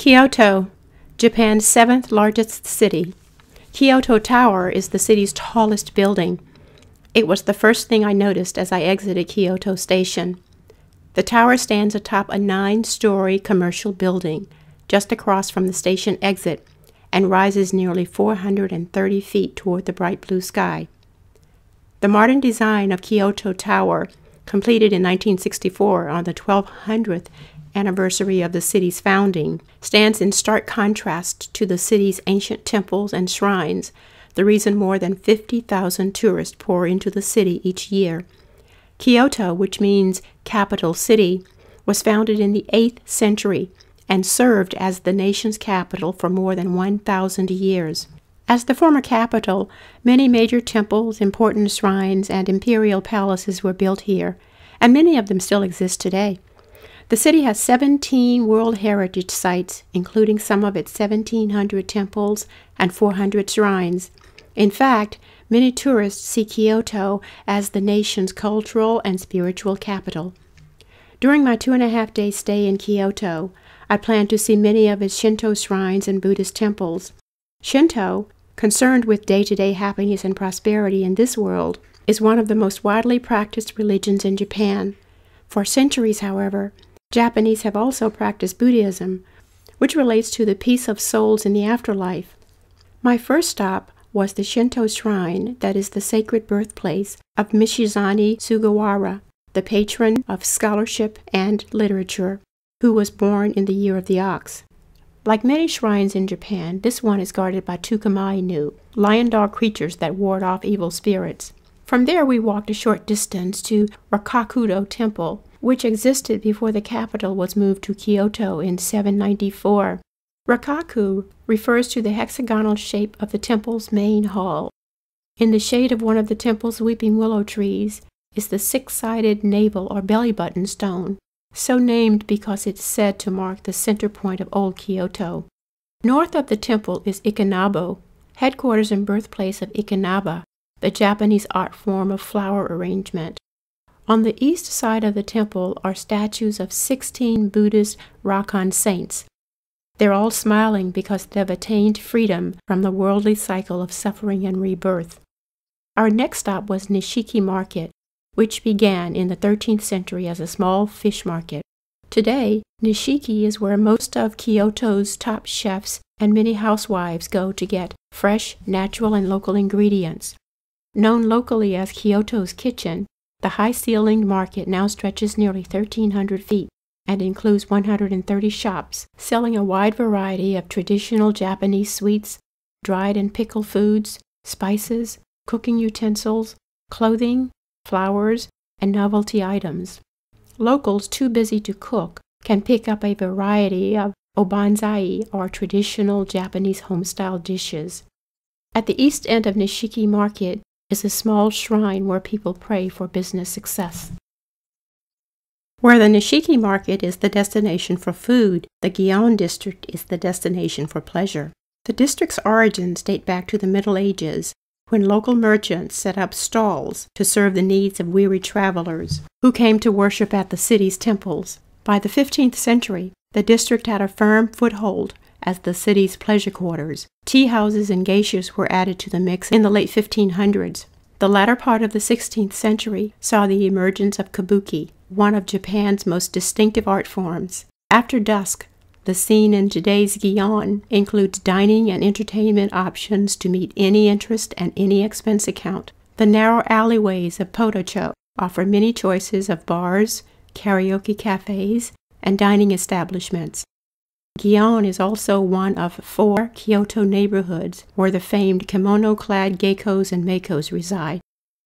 Kyoto, Japan's seventh largest city. Kyoto Tower is the city's tallest building. It was the first thing I noticed as I exited Kyoto Station. The tower stands atop a 9-story commercial building just across from the station exit and rises nearly 430 feet toward the bright blue sky. The modern design of Kyoto Tower, completed in 1964 on the 1200th anniversary of the city's founding, stands in stark contrast to the city's ancient temples and shrines, the reason more than 50,000 tourists pour into the city each year. Kyoto, which means capital city, was founded in the 8th century and served as the nation's capital for more than 1,000 years. As the former capital, many major temples, important shrines, and imperial palaces were built here, and many of them still exist today. The city has 17 World Heritage Sites, including some of its 1,700 temples and 400 shrines. In fact, many tourists see Kyoto as the nation's cultural and spiritual capital. During my 2.5-day stay in Kyoto, I plan to see many of its Shinto shrines and Buddhist temples. Shinto, concerned with day-to-day happiness and prosperity in this world, is one of the most widely practiced religions in Japan. For centuries, however, Japanese have also practiced Buddhism, which relates to the peace of souls in the afterlife. My first stop was the Shinto shrine that is the sacred birthplace of Mishizane Sugawara, the patron of scholarship and literature, who was born in the year of the ox. Like many shrines in Japan, this one is guarded by Tukumainu, lion-dog creatures that ward off evil spirits. From there we walked a short distance to Rakakudo Temple, which existed before the capital was moved to Kyoto in 794. Rakaku refers to the hexagonal shape of the temple's main hall. In the shade of one of the temple's weeping willow trees is the 6-sided navel or belly button stone, so named because it's said to mark the center point of old Kyoto. North of the temple is Ikanabo, headquarters and birthplace of Ikanaba, the Japanese art form of flower arrangement. On the east side of the temple are statues of 16 Buddhist Rakan saints. They're all smiling because they've attained freedom from the worldly cycle of suffering and rebirth. Our next stop was Nishiki Market, which began in the 13th century as a small fish market. Today, Nishiki is where most of Kyoto's top chefs and many housewives go to get fresh, natural, and local ingredients. Known locally as Kyoto's Kitchen, the high-ceilinged market now stretches nearly 1,300 feet and includes 130 shops selling a wide variety of traditional Japanese sweets, dried and pickled foods, spices, cooking utensils, clothing, flowers, and novelty items. Locals too busy to cook can pick up a variety of obanzai, or traditional Japanese home-style dishes. At the east end of Nishiki Market is a small shrine where people pray for business success. Where the Nishiki Market is the destination for food, the Gion district is the destination for pleasure. The district's origins date back to the Middle Ages, when local merchants set up stalls to serve the needs of weary travelers who came to worship at the city's temples. By the 15th century, the district had a firm foothold as the city's pleasure quarters. Tea houses and geishas were added to the mix in the late 1500s. The latter part of the 16th century saw the emergence of kabuki, one of Japan's most distinctive art forms. After dusk, the scene in today's Gion includes dining and entertainment options to meet any interest and any expense account. The narrow alleyways of Potocho offer many choices of bars, karaoke cafes, and dining establishments. Gion is also one of 4 Kyoto neighborhoods where the famed kimono-clad geikos and meikos reside.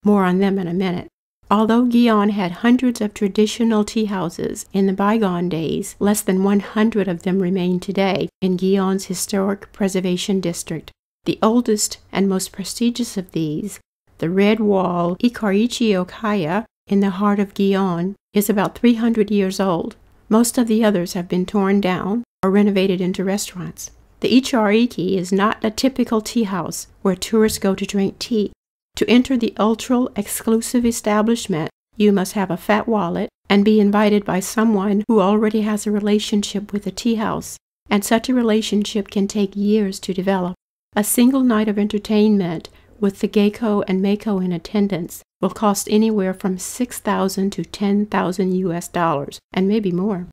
More on them in a minute. Although Gion had hundreds of traditional tea houses in the bygone days, less than 100 of them remain today in Gion's historic preservation district. The oldest and most prestigious of these, the red wall Ikarichi-okaya in the heart of Gion, is about 300 years old. Most of the others have been torn down or renovated into restaurants. The Ichiriki is not a typical tea house where tourists go to drink tea. To enter the ultra-exclusive establishment, you must have a fat wallet and be invited by someone who already has a relationship with the tea house. and such a relationship can take years to develop. A single night of entertainment with the geiko and meiko in attendance will cost anywhere from $6,000 to $10,000 US, and maybe more.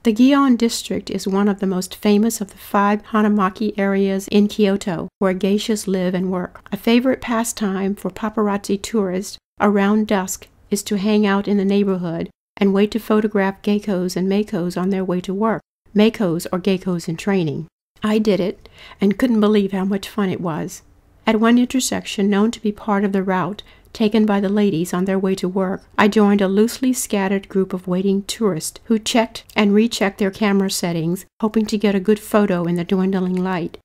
The Gion district is one of the most famous of the 5 Hanamaki areas in Kyoto, where geishas live and work. A favorite pastime for paparazzi tourists around dusk is to hang out in the neighborhood and wait to photograph geikos and meikos on their way to work. Meikos or geikos in training. I did it and couldn't believe how much fun it was. At one intersection known to be part of the route taken by the ladies on their way to work, I joined a loosely scattered group of waiting tourists who checked and rechecked their camera settings, hoping to get a good photo in the dwindling light.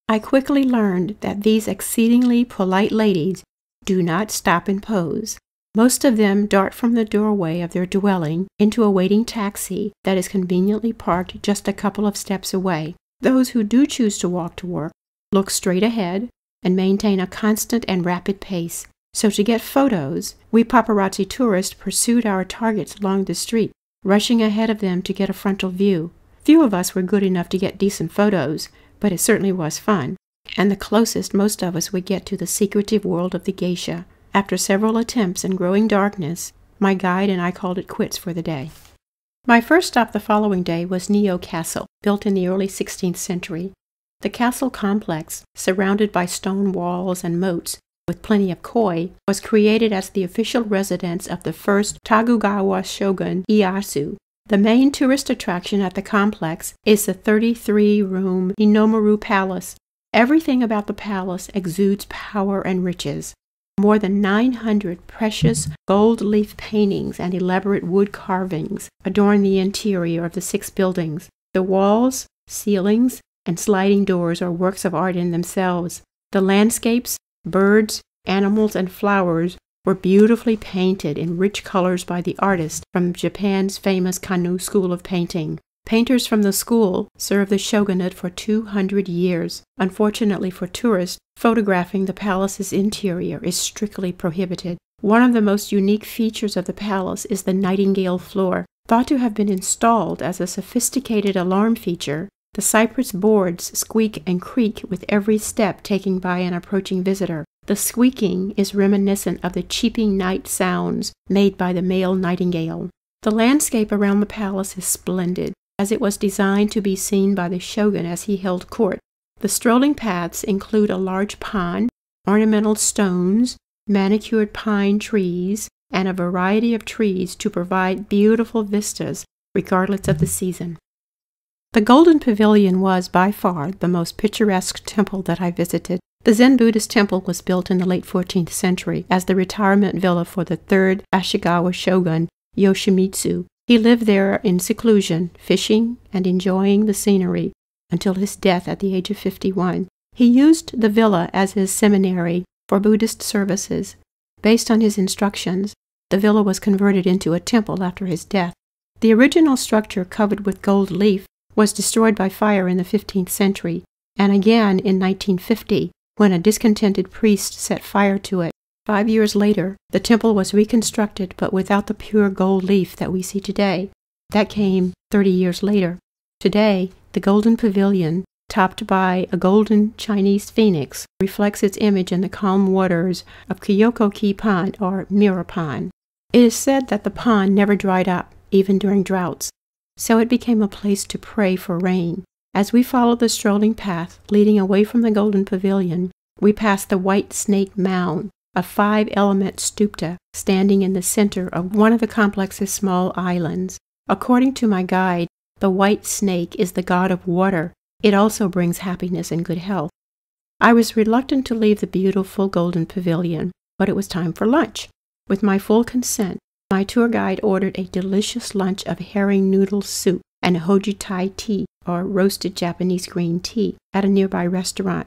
I quickly learned that these exceedingly polite ladies do not stop and pose. Most of them dart from the doorway of their dwelling into a waiting taxi that is conveniently parked just a couple of steps away. Those who do choose to walk to work look straight ahead and maintain a constant and rapid pace. So to get photos, we paparazzi tourists pursued our targets along the street, rushing ahead of them to get a frontal view. Few of us were good enough to get decent photos, but it certainly was fun, and the closest most of us would get to the secretive world of the geisha. After several attempts and growing darkness, my guide and I called it quits for the day. My first stop the following day was Nio Castle, built in the early 16th century. The castle complex, surrounded by stone walls and moats, with plenty of koi, was created as the official residence of the first Tokugawa shogun Ieyasu. The main tourist attraction at the complex is the 33-room Inomaru Palace. Everything about the palace exudes power and riches. More than 900 precious gold leaf paintings and elaborate wood carvings adorn the interior of the 6 buildings. The walls, ceilings, and sliding doors are works of art in themselves. The landscapes, birds, animals, and flowers were beautifully painted in rich colors by the artist from Japan's famous Kanu school of painting. Painters from the school served the shogunate for 200 years. Unfortunately for tourists, photographing the palace's interior is strictly prohibited. One of the most unique features of the palace is the nightingale floor. Thought to have been installed as a sophisticated alarm feature, the cypress boards squeak and creak with every step taken by an approaching visitor. The squeaking is reminiscent of the cheeping night sounds made by the male nightingale. The landscape around the palace is splendid, as it was designed to be seen by the shogun as he held court. The strolling paths include a large pond, ornamental stones, manicured pine trees, and a variety of trees to provide beautiful vistas regardless of the season. The Golden Pavilion was by far the most picturesque temple that I visited. The Zen Buddhist temple was built in the late 14th century as the retirement villa for the 3rd Ashigawa shogun, Yoshimitsu. He lived there in seclusion, fishing and enjoying the scenery until his death at the age of 51. He used the villa as his seminary for Buddhist services. Based on his instructions, the villa was converted into a temple after his death. The original structure, covered with gold leaf, was destroyed by fire in the 15th century, and again in 1950, when a discontented priest set fire to it. 5 years later, the temple was reconstructed, but without the pure gold leaf that we see today. That came 30 years later. Today, the Golden Pavilion, topped by a golden Chinese phoenix, reflects its image in the calm waters of Kyokoki Pond, or Mirror Pond. It is said that the pond never dried up, even during droughts, so it became a place to pray for rain. As we followed the strolling path leading away from the Golden Pavilion, we passed the White Snake Mound, a 5-element stupta standing in the center of one of the complex's small islands. According to my guide, the white snake is the god of water. It also brings happiness and good health. I was reluctant to leave the beautiful Golden Pavilion, but it was time for lunch. With my full consent, my tour guide ordered a delicious lunch of herring noodle soup and hojitai tea, or roasted Japanese green tea, at a nearby restaurant.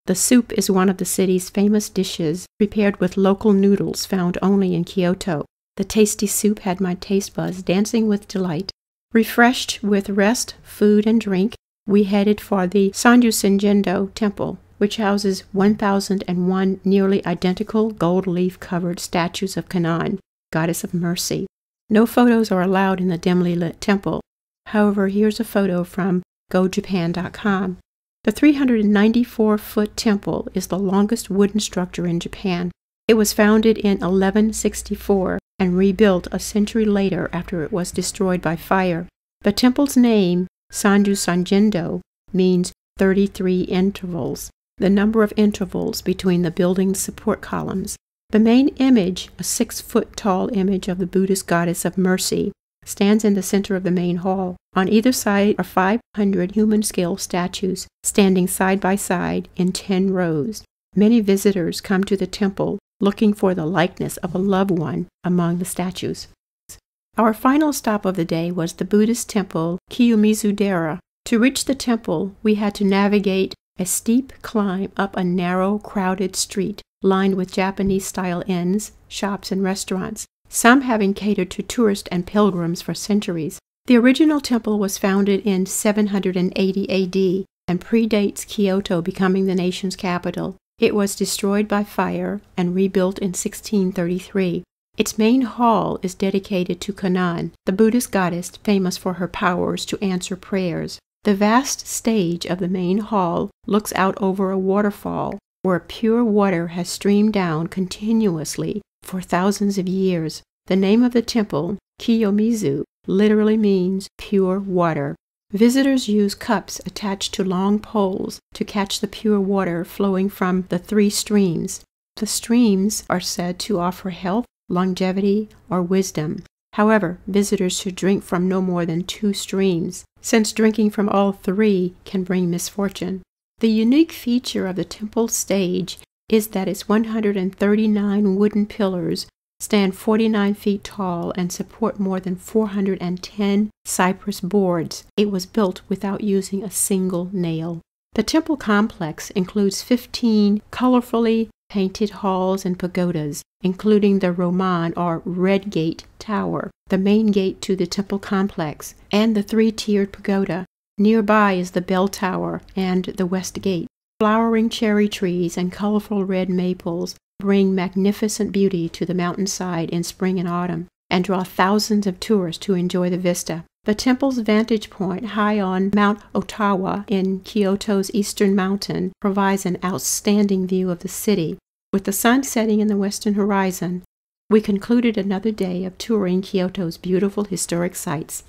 The soup is one of the city's famous dishes, prepared with local noodles found only in Kyoto. The tasty soup had my taste buds dancing with delight. Refreshed with rest, food, and drink, we headed for the Sanjusenjendo Temple, which houses 1,001 nearly identical gold leaf-covered statues of Kannon, goddess of mercy. No photos are allowed in the dimly lit temple. However, here's a photo from gojapan.com. The 394-foot temple is the longest wooden structure in Japan. It was founded in 1164 and rebuilt a century later after it was destroyed by fire. The temple's name, Sanju Sanjendo, means 33 intervals, the number of intervals between the building's support columns. The main image, a 6-foot-tall image of the Buddhist goddess of mercy, stands in the center of the main hall. On either side are 500 human-scale statues standing side by side in 10 rows. Many visitors come to the temple looking for the likeness of a loved one among the statues. Our final stop of the day was the Buddhist temple Kiyomizu-dera. To reach the temple, we had to navigate a steep climb up a narrow, crowded street lined with Japanese-style inns, shops, and restaurants, some having catered to tourists and pilgrims for centuries. The original temple was founded in 780 AD and predates Kyoto becoming the nation's capital. It was destroyed by fire and rebuilt in 1633. Its main hall is dedicated to Kannon, the Buddhist goddess famous for her powers to answer prayers. The vast stage of the main hall looks out over a waterfall where pure water has streamed down continuously for thousands of years. The name of the temple, Kiyomizu, literally means pure water. Visitors use cups attached to long poles to catch the pure water flowing from the 3 streams. The streams are said to offer health, longevity, or wisdom. However, visitors should drink from no more than 2 streams, since drinking from all 3 can bring misfortune. The unique feature of the temple stage is that its 139 wooden pillars stand 49 feet tall and support more than 410 cypress boards. It was built without using a single nail. The temple complex includes 15 colorfully painted halls and pagodas, including the Roman or Red Gate Tower, the main gate to the temple complex, and the 3-tiered pagoda. Nearby is the bell tower and the west gate. Flowering cherry trees and colorful red maples bring magnificent beauty to the mountainside in spring and autumn, and draw thousands of tourists to enjoy the vista. The temple's vantage point high on Mount Ottawa in Kyoto's eastern mountain provides an outstanding view of the city. With the sun setting in the western horizon, we concluded another day of touring Kyoto's beautiful historic sites.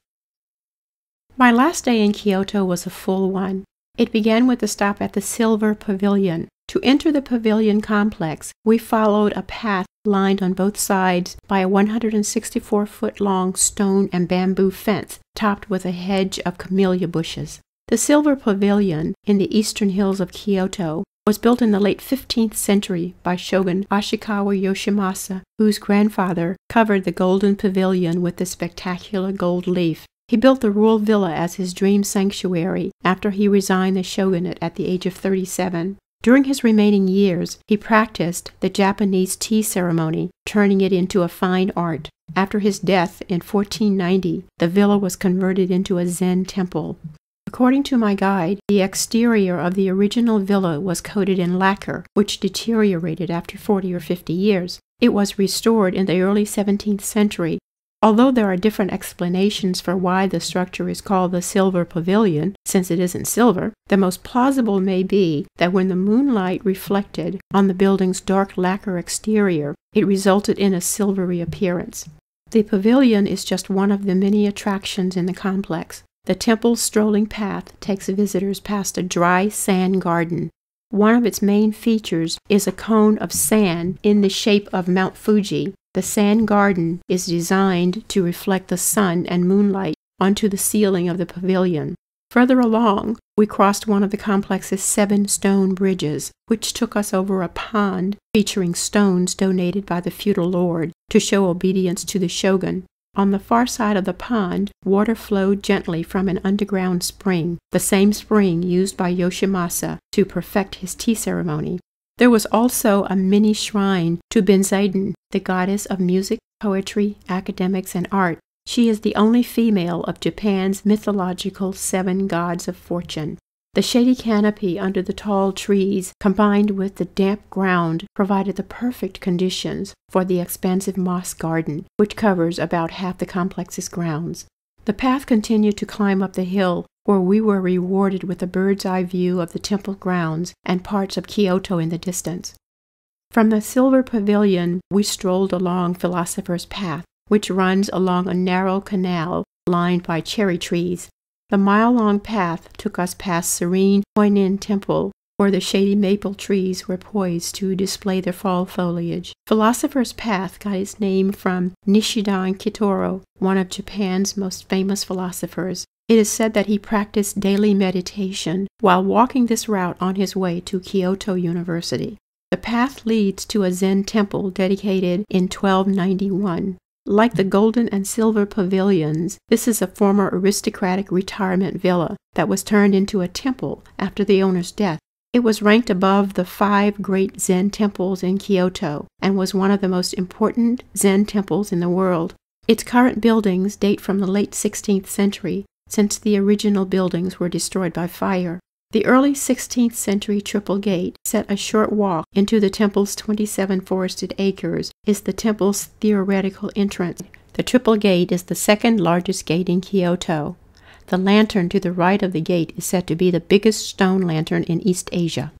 My last day in Kyoto was a full one. It began with a stop at the Silver Pavilion. To enter the pavilion complex, we followed a path lined on both sides by a 164-foot-long stone and bamboo fence topped with a hedge of camellia bushes. The Silver Pavilion, in the eastern hills of Kyoto, was built in the late 15th century by Shogun Ashikawa Yoshimasa, whose grandfather covered the Golden Pavilion with the spectacular gold leaf. He built the royal villa as his dream sanctuary after he resigned the shogunate at the age of 37. During his remaining years, he practiced the Japanese tea ceremony, turning it into a fine art. After his death in 1490, the villa was converted into a Zen temple. According to my guide, the exterior of the original villa was coated in lacquer, which deteriorated after 40 or 50 years. It was restored in the early 17th century. Although there are different explanations for why the structure is called the Silver Pavilion, since it isn't silver, the most plausible may be that when the moonlight reflected on the building's dark lacquer exterior, it resulted in a silvery appearance. The pavilion is just one of the many attractions in the complex. The temple's strolling path takes visitors past a dry sand garden. One of its main features is a cone of sand in the shape of Mount Fuji. The sand garden is designed to reflect the sun and moonlight onto the ceiling of the pavilion. Further along, we crossed one of the complex's 7 stone bridges, which took us over a pond featuring stones donated by the feudal lord to show obedience to the shogun. On the far side of the pond, water flowed gently from an underground spring, the same spring used by Yoshimasa to perfect his tea ceremony. There was also a mini shrine to Benzaiden, the goddess of music, poetry, academics, and art. She is the only female of Japan's mythological 7 gods of fortune. The shady canopy under the tall trees, combined with the damp ground, provided the perfect conditions for the expansive moss garden, which covers about half the complex's grounds. The path continued to climb up the hill, where we were rewarded with a bird's-eye view of the temple grounds and parts of Kyoto in the distance. From the Silver Pavilion, we strolled along Philosopher's Path, which runs along a narrow canal lined by cherry trees. The mile-long path took us past serene Hoinin Temple, where the shady maple trees were poised to display their fall foliage. Philosopher's Path got its name from Nishidan Kitoro, one of Japan's most famous philosophers. It is said that he practiced daily meditation while walking this route on his way to Kyoto University. The path leads to a Zen temple dedicated in 1291. Like the Golden and Silver Pavilions, this is a former aristocratic retirement villa that was turned into a temple after the owner's death. It was ranked above the 5 great Zen temples in Kyoto and was one of the most important Zen temples in the world. Its current buildings date from the late 16th century, since the original buildings were destroyed by fire. The early 16th century triple gate, set a short walk into the temple's 27 forested acres, is the temple's theoretical entrance. The triple gate is the second largest gate in Kyoto. The lantern to the right of the gate is said to be the biggest stone lantern in East Asia.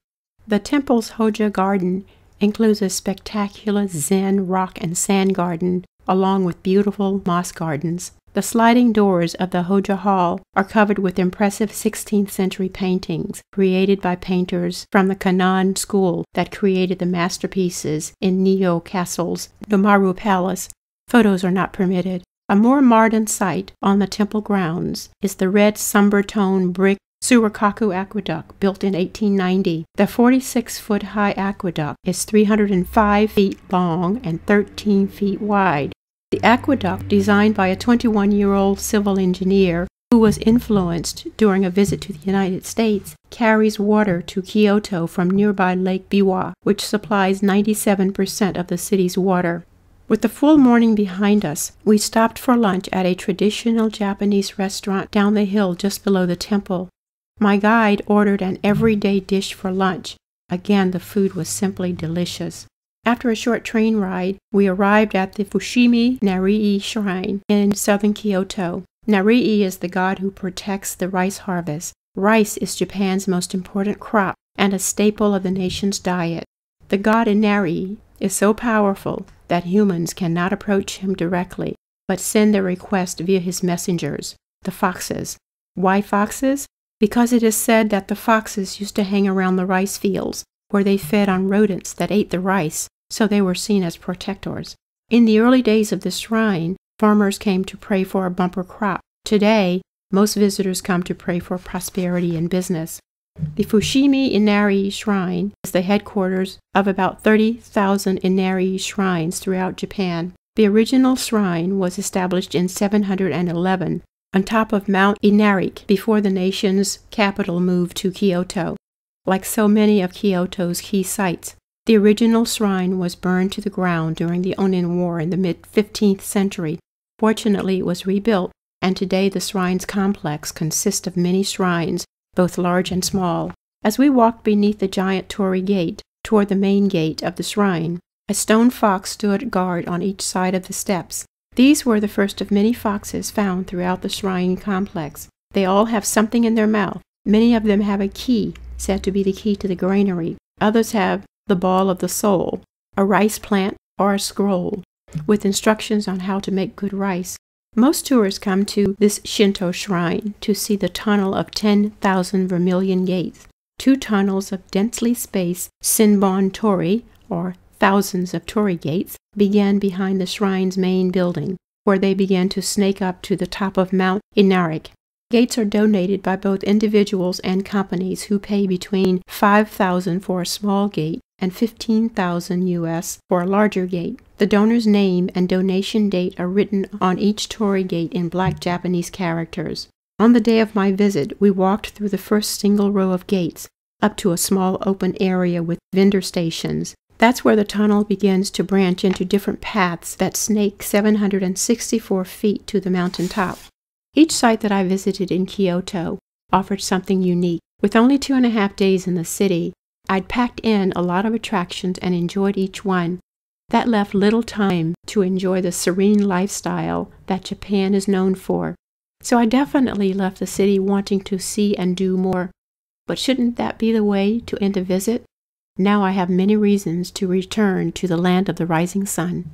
The temple's Hoja garden includes a spectacular Zen rock and sand garden, along with beautiful moss gardens. The sliding doors of the Hoja Hall are covered with impressive 16th century paintings created by painters from the Kannon school that created the masterpieces in Neo Castle's Domaru Palace. Photos are not permitted. A more modern site on the temple grounds is the red somber-tone brick Surakaku Aqueduct, built in 1890. The 46-foot-high aqueduct is 305 feet long and 13 feet wide. The aqueduct, designed by a 21-year-old civil engineer who was influenced during a visit to the United States, carries water to Kyoto from nearby Lake Biwa, which supplies 97% of the city's water. With the full morning behind us, we stopped for lunch at a traditional Japanese restaurant down the hill just below the temple. My guide ordered an everyday dish for lunch. Again, the food was simply delicious. After a short train ride, we arrived at the Fushimi Narii Shrine in southern Kyoto. Narii is the god who protects the rice harvest. Rice is Japan's most important crop and a staple of the nation's diet. The god Inari is so powerful that humans cannot approach him directly, but send their request via his messengers, the foxes. Why foxes? Because it is said that the foxes used to hang around the rice fields, where they fed on rodents that ate the rice, so they were seen as protectors. In the early days of the shrine, farmers came to pray for a bumper crop. Today, most visitors come to pray for prosperity in business. The Fushimi Inari Shrine is the headquarters of about 30,000 Inari shrines throughout Japan. The original shrine was established in 711 on top of Mount Inari before the nation's capital moved to Kyoto. Like so many of Kyoto's key sites, the original shrine was burned to the ground during the Onin War in the mid-15th century. Fortunately, it was rebuilt, and today the shrine's complex consists of many shrines, both large and small. As we walked beneath the giant torii gate toward the main gate of the shrine, a stone fox stood guard on each side of the steps. These were the first of many foxes found throughout the shrine complex. They all have something in their mouth. Many of them have a key, said to be the key to the granary. Others have the ball of the soul, a rice plant, or a scroll, with instructions on how to make good rice. Most tourists come to this Shinto shrine to see the tunnel of 10,000 vermilion gates. 2 tunnels of densely spaced Shinbon torii, or thousands of torii gates, began behind the shrine's main building, where they began to snake up to the top of Mount Inari. Gates are donated by both individuals and companies who pay between $5,000 for a small gate and $15,000 US for a larger gate. The donor's name and donation date are written on each torii gate in black Japanese characters. On the day of my visit, we walked through the first single row of gates, up to a small open area with vendor stations. That's where the tunnel begins to branch into different paths that snake 764 feet to the mountain top. Each site that I visited in Kyoto offered something unique. With only 2.5 days in the city, I'd packed in a lot of attractions and enjoyed each one. That left little time to enjoy the serene lifestyle that Japan is known for. So I definitely left the city wanting to see and do more. But shouldn't that be the way to end a visit? Now I have many reasons to return to the land of the rising sun.